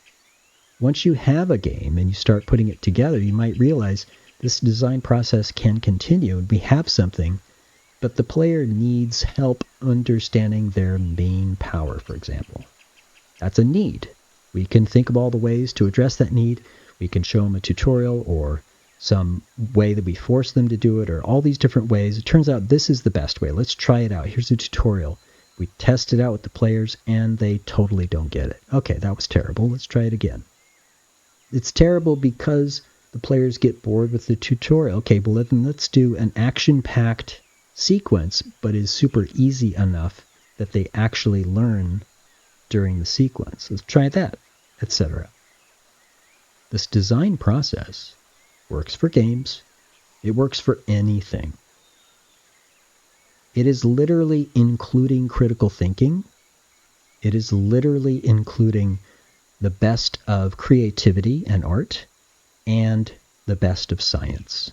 Once you have a game and you start putting it together, you might realize this design process can continue and we have something, but the player needs help understanding their main power, for example. That's a need. We can think of all the ways to address that need. We can show them a tutorial or some way that we force them to do it, or all these different ways. It turns out this is the best way. Let's try it out. Here's a tutorial. We test it out with the players and they totally don't get it. Okay, that was terrible. Let's try it again. It's terrible because the players get bored with the tutorial. Okay, well then let's do an action-packed sequence, but is super easy enough that they actually learn during the sequence. Let's try that, etc. This design process works for games. It works for anything. It is literally including critical thinking. It is literally including the best of creativity and art and the best of science.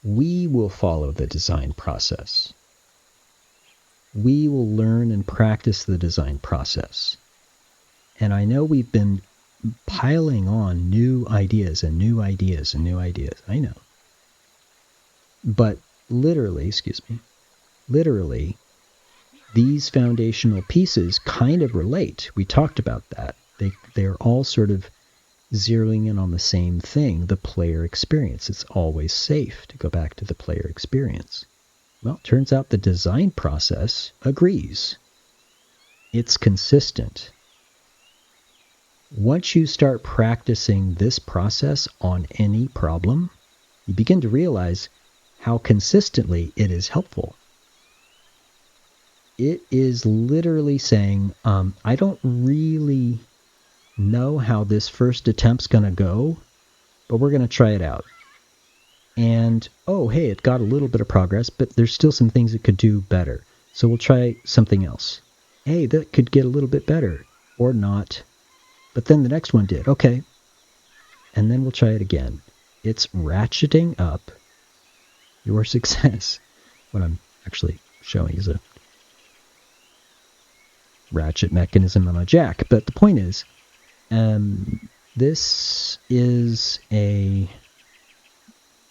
We will follow the design process. We will learn and practice the design process. And I know we've been piling on new ideas and new ideas and new ideas. I know. But literally, these foundational pieces kind of relate. We talked about that. They're all sort of zeroing in on the same thing, the player experience. It's always safe to go back to the player experience. Well, it turns out the design process agrees. It's consistent. Once you start practicing this process on any problem, you begin to realize how consistently it is helpful. It is literally saying, I don't really know how this first attempt's going to go, but we're going to try it out. And, oh, hey, it got a little bit of progress, but there's still some things it could do better. So we'll try something else. Hey, that could get a little bit better, or not. But then the next one did. Okay. And then we'll try it again. It's ratcheting up your success. What I'm actually showing is a ratchet mechanism on a jack. But the point is, this is a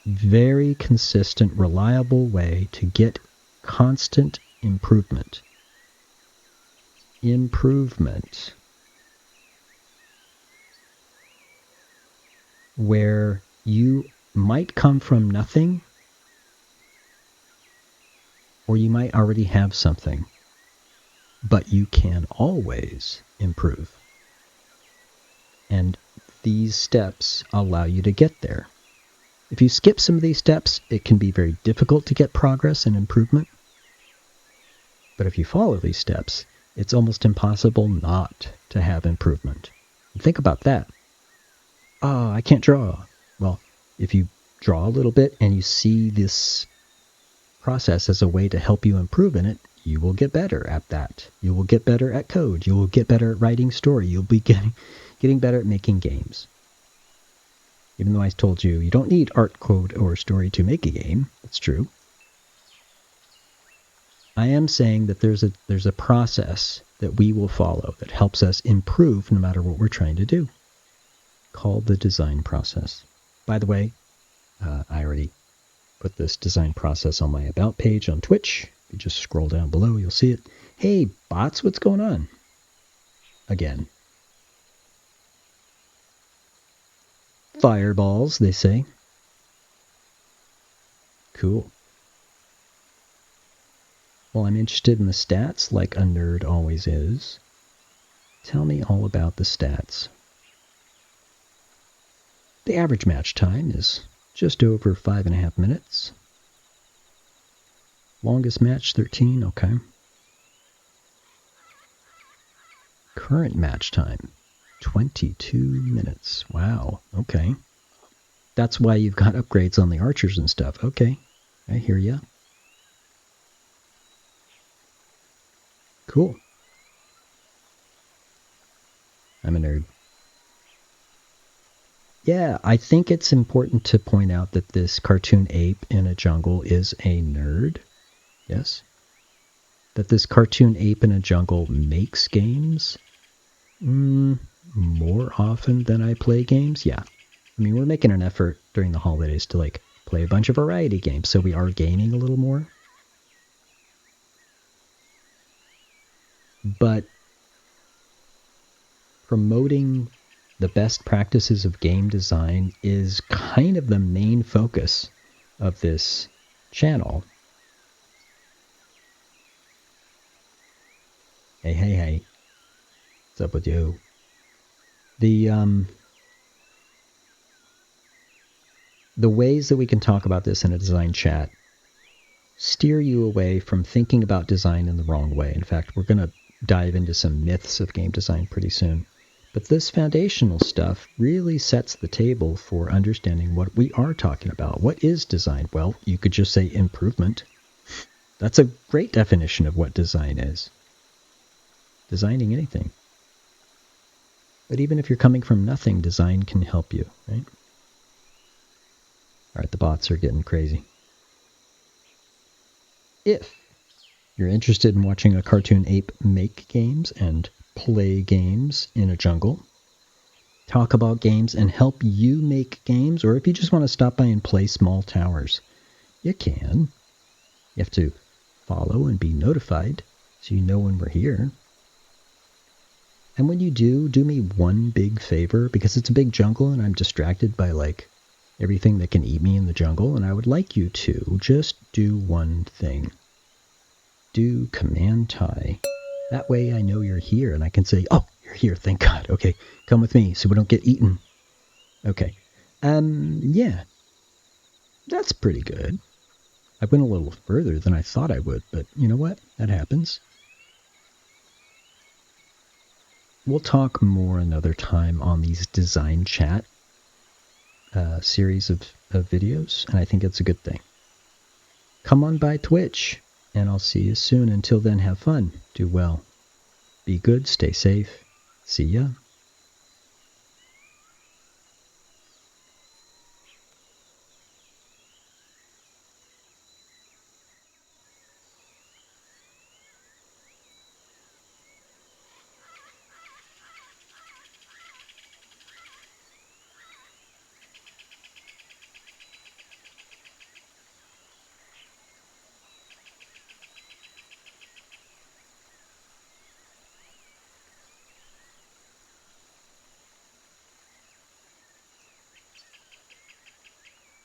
very consistent, reliable way to get constant improvement. Where you might come from nothing, or you might already have something, but you can always improve. And these steps allow you to get there. If you skip some of these steps, it can be very difficult to get progress and improvement. But if you follow these steps, it's almost impossible not to have improvement. And think about that. Oh, I can't draw. Well, if you draw a little bit and you see this process as a way to help you improve in it, you will get better at that. You will get better at code. You will get better at writing story. You'll be getting better at making games. Even though I told you you don't need art, code, or story to make a game. That's true. I am saying that there's a process that we will follow that helps us improve no matter what we're trying to do, called the design process. By the way, I already put this design process on my About page on Twitch. If you just scroll down below, you'll see it. Hey, bots, what's going on? Again. Fireballs, they say. Cool. Well, I'm interested in the stats, like a nerd always is. Tell me all about the stats. The average match time is just over 5.5 minutes. Longest match, 13, okay. Current match time, 22 minutes. Wow, okay. That's why you've got upgrades on the archers and stuff. Okay, I hear ya. Cool. I'm a nerd. Yeah, I think it's important to point out that this cartoon ape in a jungle is a nerd. Yes. That this cartoon ape in a jungle makes games more often than I play games. Yeah. I mean, we're making an effort during the holidays to like play a bunch of variety games, so we are gaming a little more. But promoting the best practices of game design is kind of the main focus of this channel. Hey. What's up with you? The ways that we can talk about this in a design chat steer you away from thinking about design in the wrong way. In fact, we're going to dive into some myths of game design pretty soon. But this foundational stuff really sets the table for understanding what we are talking about. What is design? Well, you could just say improvement. That's a great definition of what design is. Designing anything. But even if you're coming from nothing, design can help you, right? All right, the bots are getting crazy. If you're interested in watching a cartoon ape make games and play games in a jungle, talk about games and help you make games, or if you just want to stop by and play small towers, you can. You have to follow and be notified so you know when we're here. And when you do me one big favor, because it's a big jungle and I'm distracted by like everything that can eat me in the jungle, and I would like you to just do one thing. Do Command tie. That way I know you're here and I can say, oh, you're here, thank God. Okay, come with me so we don't get eaten. Okay. Yeah. That's pretty good. I went a little further than I thought I would, but you know what? That happens. We'll talk more another time on these design chat series of videos, and I think it's a good thing. Come on by Twitch, and I'll see you soon. Until then, have fun. Do well. Be good. Stay safe. See ya.